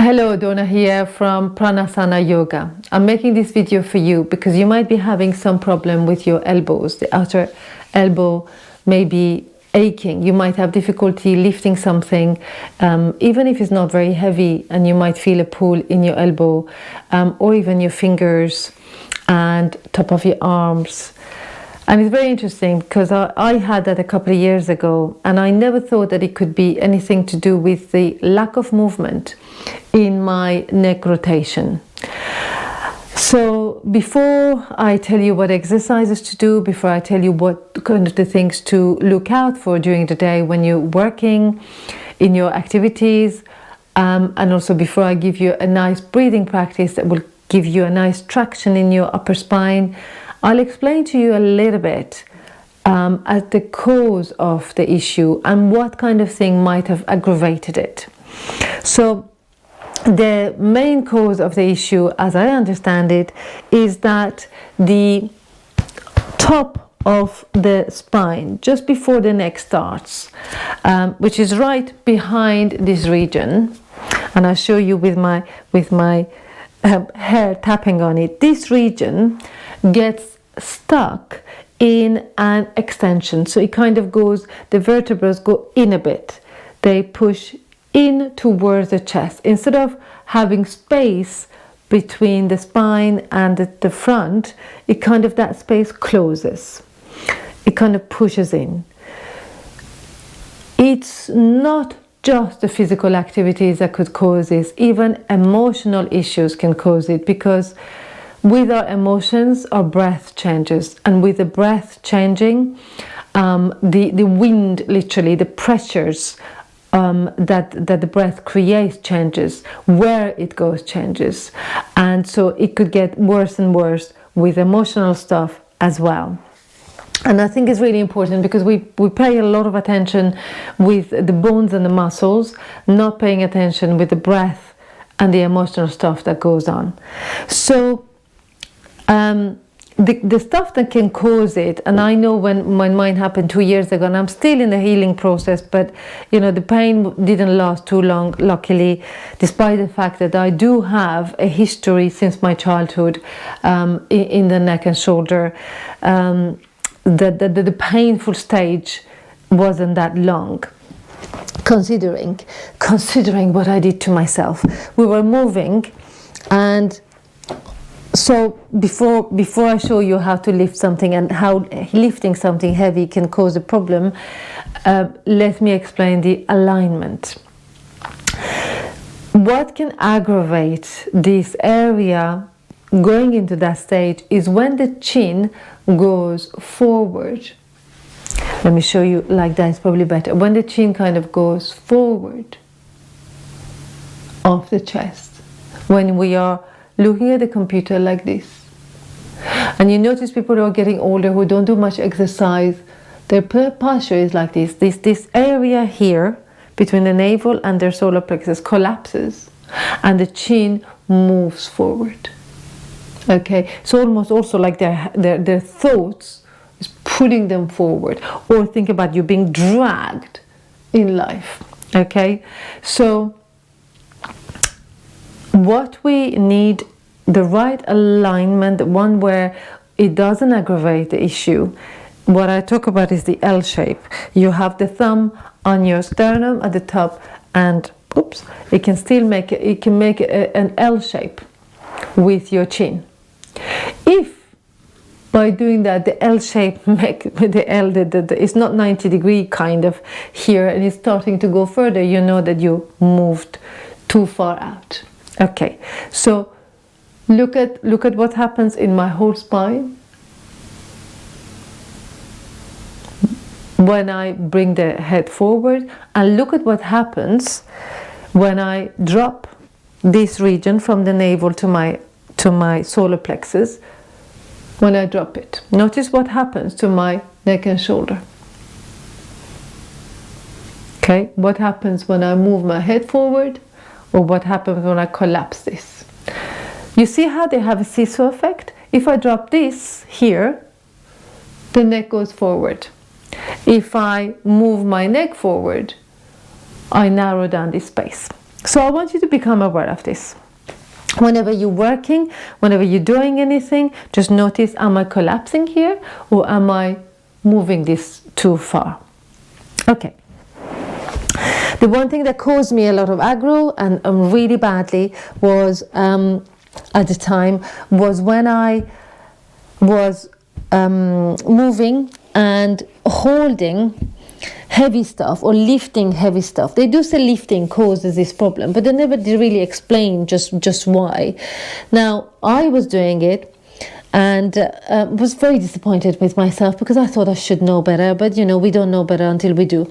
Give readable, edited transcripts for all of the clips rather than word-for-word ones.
Hello, Donna here from Pranasana Yoga. I'm making this video for you because you might be having some problem with your elbows. The outer elbow may be aching. You might have difficulty lifting something, even if it's not very heavy, and you might feel a pull in your elbow, or even your fingers and top of your arms. And it's very interesting because I had that a couple of years ago, and I never thought that it could be anything to do with the lack of movement in my neck rotation. So before I tell you what exercises to do, before I tell you what kind of the things to look out for during the day when you're working in your activities, and also before I give you a nice breathing practice that will give you a nice traction in your upper spine, I'll explain to you a little bit at the cause of the issue and what kind of thing might have aggravated it. So the main cause of the issue, as I understand it, is that the top of the spine, just before the neck starts, which is right behind this region, and I'll show you with my hair tapping on it, this region gets stuck in an extension. So it kind of goes, the vertebrae go in a bit. They push in towards the chest. Instead of having space between the spine and the front, it kind of, that space closes. It kind of pushes in. It's not just the physical activities that could cause this, even emotional issues can cause it, because with our emotions, our breath changes, and with the breath changing, the wind, literally, the pressures that the breath creates changes, where it goes changes, and so it could get worse and worse with emotional stuff as well. And I think it's really important because we pay a lot of attention with the bones and the muscles, not paying attention with the breath and the emotional stuff that goes on. So the stuff that can cause it, and I know when mine happened 2 years ago, and I'm still in the healing process, but you know, the pain didn't last too long, luckily, despite the fact that I do have a history since my childhood in the neck and shoulder. The painful stage wasn't that long, considering what I did to myself. We were moving, and so before I show you how to lift something and how lifting something heavy can cause a problem, let me explain the alignment. What can aggravate this area going into that stage is when the chin goes forward. Let me show you like that, it's probably better. When the chin kind of goes forward off the chest, when we are looking at the computer like this, and you notice people who are getting older who don't do much exercise, their posture is like this. This area here between the navel and their solar plexus collapses, and the chin moves forward. Okay, so almost also like their thoughts is putting them forward, or think about you being dragged in life. Okay, so what we need, the right alignment, the one where it doesn't aggravate the issue. What I talk about is the L shape. You have the thumb on your sternum at the top, and oops, it can still make an L shape with your chin. If by doing that the L shape it's not 90-degree kind of here, and it's starting to go further, you know that you moved too far out. Okay, so look at what happens in my whole spine when I bring the head forward, and look at what happens when I drop this region from the navel to my solar plexus. When I drop it, notice what happens to my neck and shoulder. Okay, what happens when I move my head forward, or what happens when I collapse this? You see how they have a seesaw effect? If I drop this here, the neck goes forward. If I move my neck forward, I narrow down this space. So I want you to become aware of this. Whenever you're working, whenever you're doing anything, just notice, am I collapsing here or am I moving this too far? Okay. The one thing that caused me a lot of aggro and really badly was at the time was when I was moving and holding heavy stuff or lifting heavy stuff. They do say lifting causes this problem, but they never did really explain just why. Now, I was doing it and was very disappointed with myself because I thought I should know better, but you know, we don't know better until we do.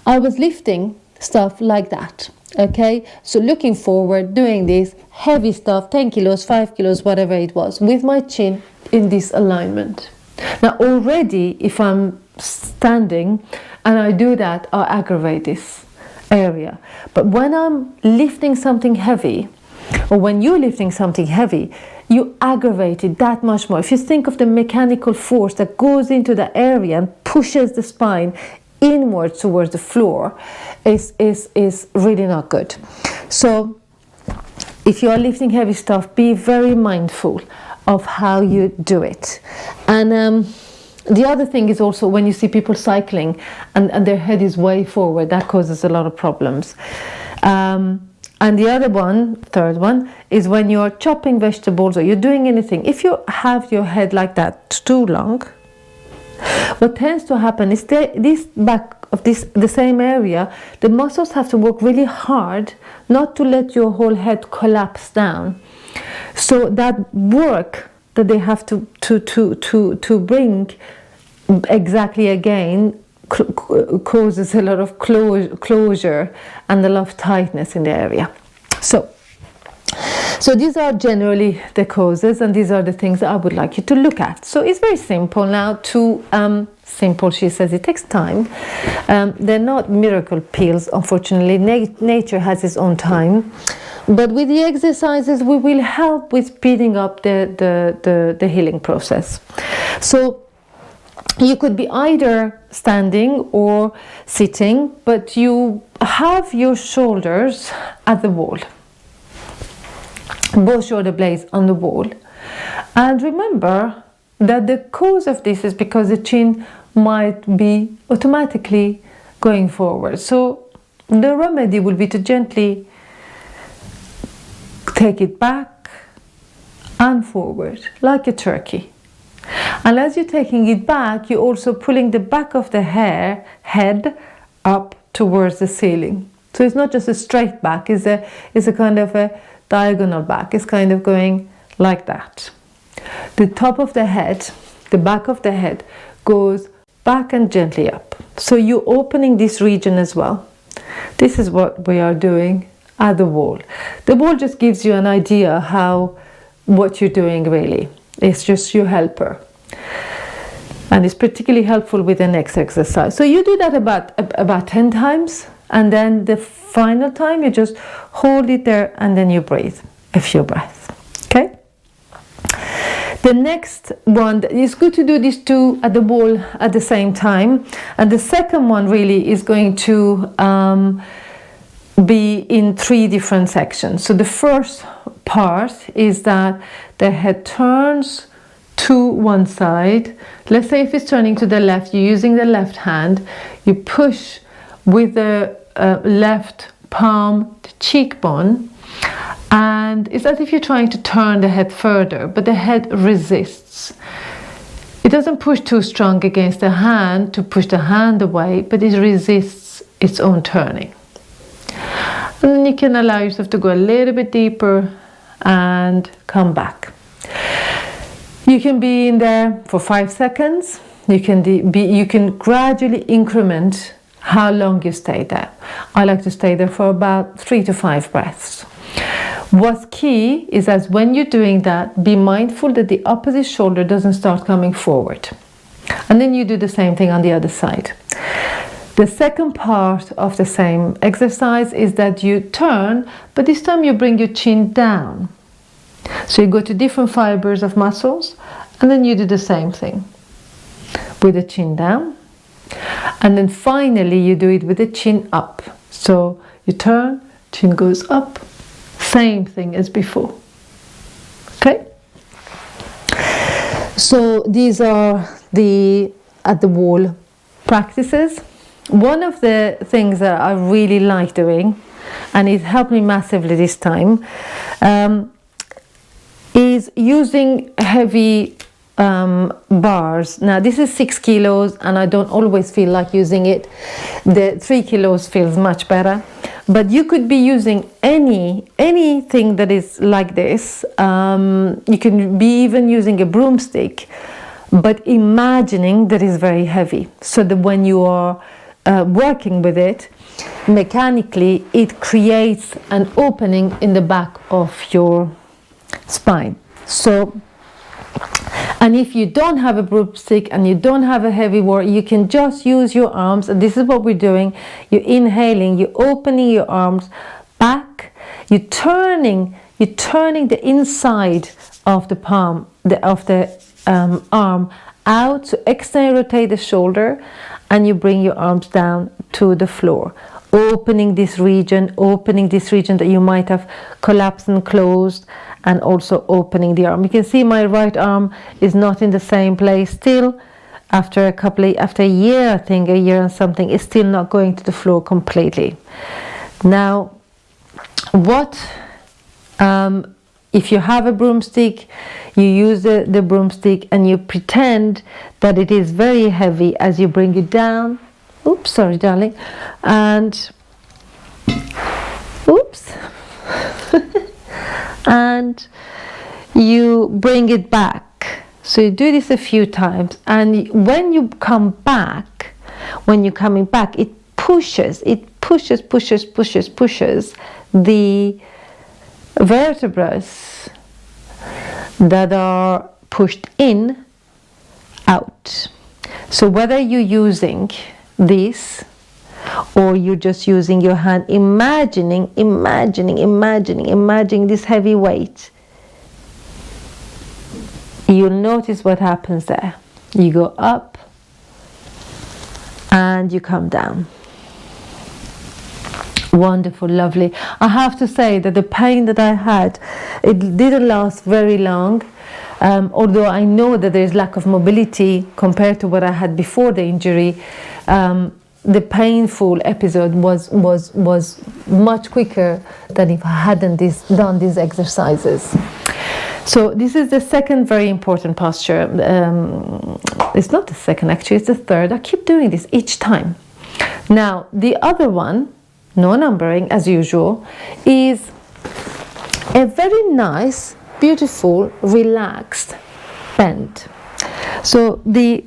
I was lifting stuff like that, okay? So looking forward, doing this heavy stuff, 10 kilos, 5 kilos, whatever it was, with my chin in this alignment. Now already, if I'm standing and I do that, I aggravate this area. But when I'm lifting something heavy, or when you're lifting something heavy, you aggravate it that much more. If you think of the mechanical force that goes into the area and pushes the spine inwards towards the floor, is really not good. So if you are lifting heavy stuff, be very mindful of how you do it. And the other thing is also when you see people cycling and their head is way forward, that causes a lot of problems. And the other one, third one, is when you're chopping vegetables or you're doing anything. If you have your head like that too long, what tends to happen is this back of the same area, the muscles have to work really hard not to let your whole head collapse down. So that work that they have to bring exactly again causes a lot of closure and a lot of tightness in the area. So these are generally the causes, and these are the things that I would like you to look at. So it's very simple now to simple, she says, it takes time. They're not miracle pills, unfortunately. Nature has its own time. But with the exercises, we will help with speeding up the healing process. So you could be either standing or sitting, but you have your shoulders at the wall, both shoulder blades on the wall. And remember that the cause of this is because the chin might be automatically going forward. So the remedy will be to gently take it back and forward like a turkey. And as you're taking it back, you're also pulling the back of the head up towards the ceiling. So it's not just a straight back, it's a kind of a diagonal back. It's kind of going like that. The top of the head, the back of the head goes back and gently up. So you're opening this region as well. This is what we are doing at the wall. The wall just gives you an idea what you're doing really. It's just your helper. And it's particularly helpful with the next exercise. So you do that about 10 times, and then the final time you just hold it there and then you breathe a few breaths. Okay? The next one, it's good to do these two at the wall at the same time. And the second one really is going to be in 3 different sections. So the first part is that the head turns to one side. Let's say if it's turning to the left, you're using the left hand, you push with the left palm the cheekbone, and it's as if you're trying to turn the head further, but the head resists. It doesn't push too strong against the hand to push the hand away, but it resists its own turning. And then you can allow yourself to go a little bit deeper and come back. You can be in there for 5 seconds. You can gradually increment how long you stay there. I like to stay there for about 3 to 5 breaths. What's key is that when you're doing that, be mindful that the opposite shoulder doesn't start coming forward. And then you do the same thing on the other side. The second part of the same exercise is that you turn, but this time you bring your chin down. So you go to different fibers of muscles, and then you do the same thing with the chin down. And then finally you do it with the chin up. So you turn, chin goes up, same thing as before. Okay, so these are the at the wall practices. One of the things that I really like doing, and it helped me massively this time, is using heavy bars. Now this is 6 kilos and I don't always feel like using it. The 3 kilos feels much better, but you could be using anything that is like this. You can be even using a broomstick, but imagining that is very heavy, so that when you are working with it mechanically, it creates an opening in the back of your spine. So, and if you don't have a broomstick and you don't have a heavy wall, you can just use your arms, and this is what we're doing. You're inhaling, you're opening your arms back, you're turning the inside of the palm, of the arm out, so externally rotate the shoulder, and you bring your arms down to the floor, opening this region that you might have collapsed and closed, and also opening the arm. You can see my right arm is not in the same place still. After a year, I think a year and something, it's still not going to the floor completely. Now, if you have a broomstick, you use the broomstick and you pretend that it is very heavy as you bring it down. Oops, sorry, darling. And oops. And you bring it back. So you do this a few times, and when you're coming back, it pushes the vertebrae that are pushed in out. So whether you're using this or you're just using your hand, imagining this heavy weight, you'll notice what happens there. You go up and you come down. Wonderful, lovely. I have to say that the pain that I had, it didn't last very long, although I know that there is lack of mobility compared to what I had before the injury. The painful episode was much quicker than if I hadn't done these exercises. So this is the second very important posture. It's not the second, actually, it's the third. I keep doing this each time. Now, the other one, no numbering as usual, is a very nice, beautiful, relaxed bend. So the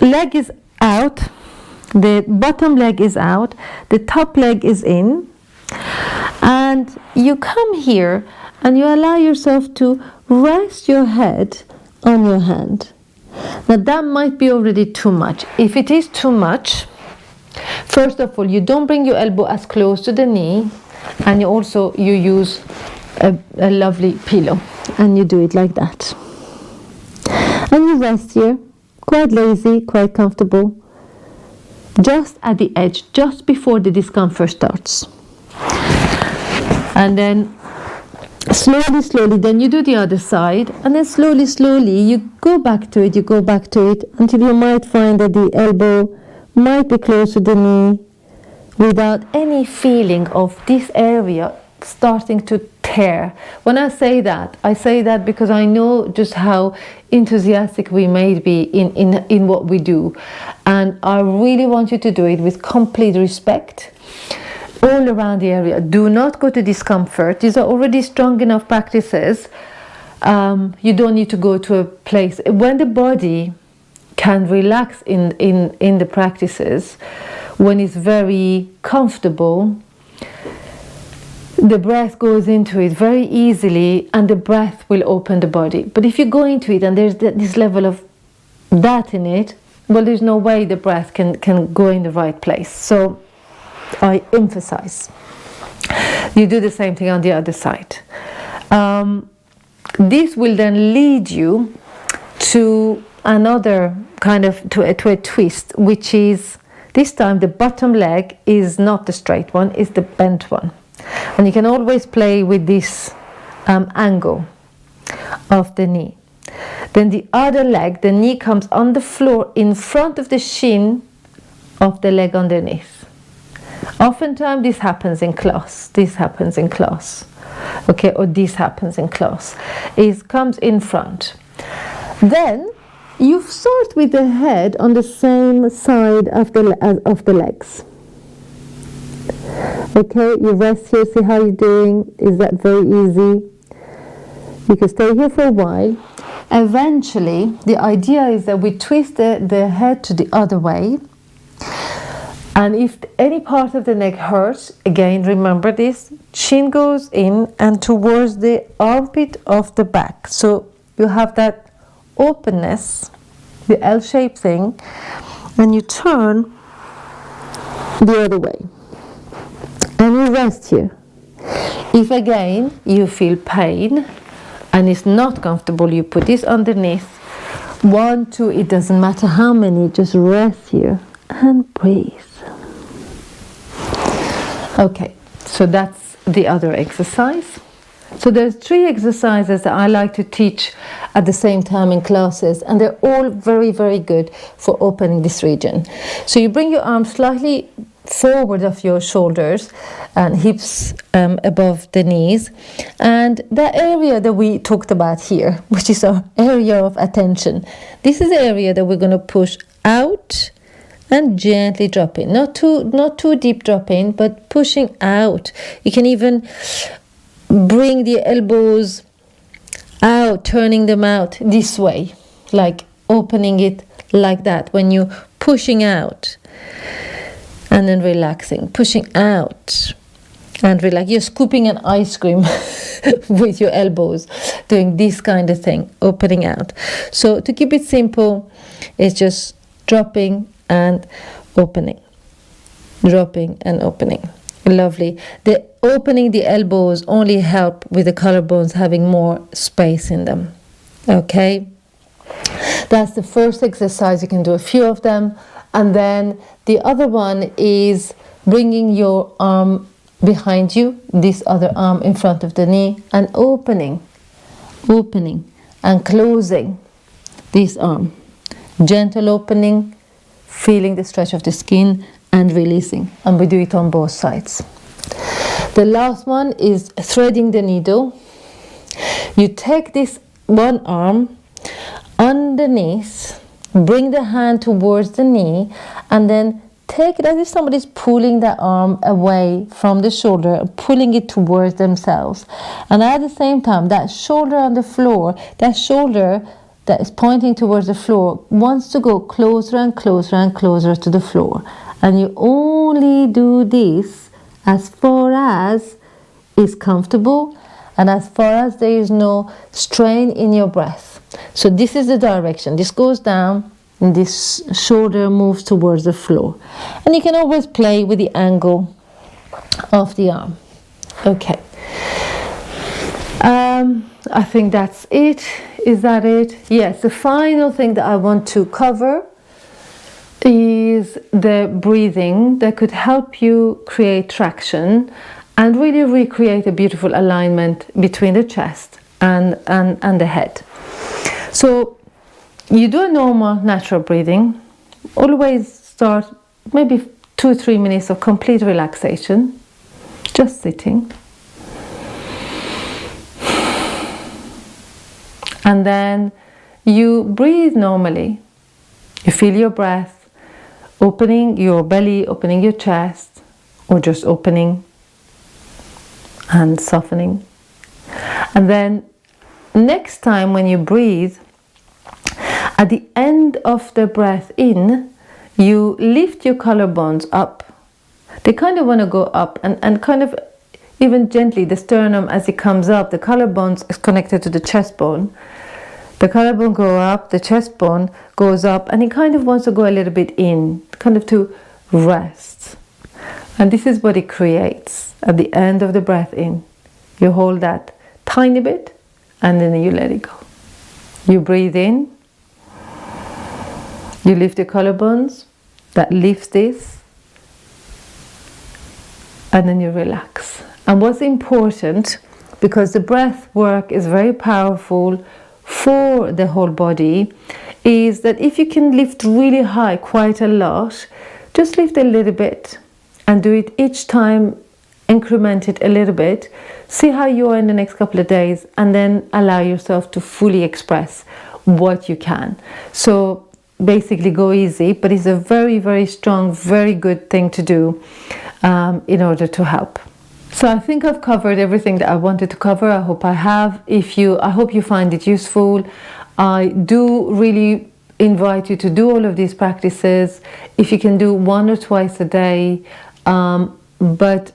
leg is out, the bottom leg is out, the top leg is in, and you come here and you allow yourself to rest your head on your hand. Now that might be already too much. If it is too much, first of all, you don't bring your elbow as close to the knee, and you use a lovely pillow, and you do it like that. And you rest here, quite lazy, quite comfortable, just at the edge, just before the discomfort starts. And then slowly, then you do the other side, and then slowly, you go back to it, until you might find that the elbow might be close to the knee, without any feeling of this area starting to tear. When I say that because I know just how enthusiastic we may be in what we do, and I really want you to do it with complete respect all around the area. Do not go to discomfort. These are already strong enough practices. You don't need to go to a place when the body can relax in the practices. When it's very comfortable, the breath goes into it very easily, and the breath will open the body. But if you go into it and there's this level of that in it, well, there's no way the breath can go in the right place. So I emphasize, you do the same thing on the other side. This will then lead you to another kind of to a twist, which is this time the bottom leg is not the straight one, it's the bent one. And you can always play with this angle of the knee. Then the other leg, the knee comes on the floor in front of the shin of the leg underneath. Oftentimes this happens in class. This happens in class. Okay, or this happens in class. It comes in front. Then you start with the head on the same side of the legs. Okay, you rest here, see how you're doing. Is that very easy? You can stay here for a while. Eventually, the idea is that we twist the head to the other way. And if any part of the neck hurts, again, remember this, chin goes in and towards the armpit of the back. So you have that openness, the L-shaped thing, and you turn the other way. And you rest here. If again you feel pain and it's not comfortable, you put this underneath. 1, 2, it doesn't matter how many, just rest here and breathe. Okay, so that's the other exercise. So there's 3 exercises that I like to teach at the same time in classes, and they're all very, very good for opening this region. So you bring your arms slightly forward of your shoulders and hips above the knees, and that area that we talked about here, which is our area of attention, this is the area that we're going to push out and gently drop in. Not too deep drop in, but pushing out. You can even bring the elbows out, turning them out this way, like opening it like that when you're pushing out. And then relaxing, pushing out and relax. You're scooping an ice cream with your elbows, doing this kind of thing, opening out. So to keep it simple, it's just dropping and opening, dropping and opening. Lovely. The opening the elbows only help with the collarbones having more space in them. Okay, that's the first exercise. You can do a few of them. And then the other one is bringing your arm behind you, this other arm in front of the knee, and opening and closing this arm. Gentle opening, feeling the stretch of the skin and releasing. And we do it on both sides. The last one is threading the needle. You take this one arm underneath, bring the hand towards the knee, and then take it as if somebody's pulling the arm away from the shoulder, pulling it towards themselves. And at the same time, that shoulder on the floor, that shoulder that is pointing towards the floor, wants to go closer and closer and closer to the floor. And you only do this as far as is comfortable and as far as there is no strain in your breath. So this is the direction. This goes down and this shoulder moves towards the floor. And you can always play with the angle of the arm. Okay. I think that's it. Is that it? Yes. The final thing that I want to cover is the breathing that could help you create traction and really recreate a beautiful alignment between the chest and the head. So you do a normal natural breathing. Always start maybe 2-3 minutes of complete relaxation, just sitting. And then you breathe normally. You feel your breath opening your belly, opening your chest, or just opening and softening. And then next time when you breathe, at the end of the breath in, you lift your collarbones up. They kind of want to go up and kind of even gently, the sternum as it comes up, the collarbones is connected to the chest bone. The collarbone goes up, the chest bone goes up, and it kind of wants to go a little bit in, kind of to rest. And this is what it creates at the end of the breath in. You hold that tiny bit, and then you let it go. You breathe in, you lift your collarbones, that lifts this, and then you relax. And what's important, because the breath work is very powerful for the whole body, is that if you can lift really high quite a lot, just lift a little bit and do it each time, increment it a little bit, see how you are in the next couple of days, and then allow yourself to fully express what you can. So basically go easy, but it's a very, very strong, very good thing to do in order to help. So I think I've covered everything that I wanted to cover. I hope I have. I hope you find it useful. I do really invite you to do all of these practices. If you can do 1 or twice a day, but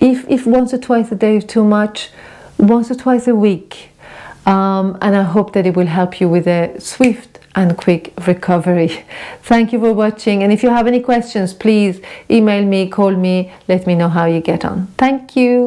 if once or twice a day is too much, once or twice a week. And I hope that it will help you with a swift and quick recovery. Thank you for watching, and if you have any questions, please email me, call me, let me know how you get on. Thank you.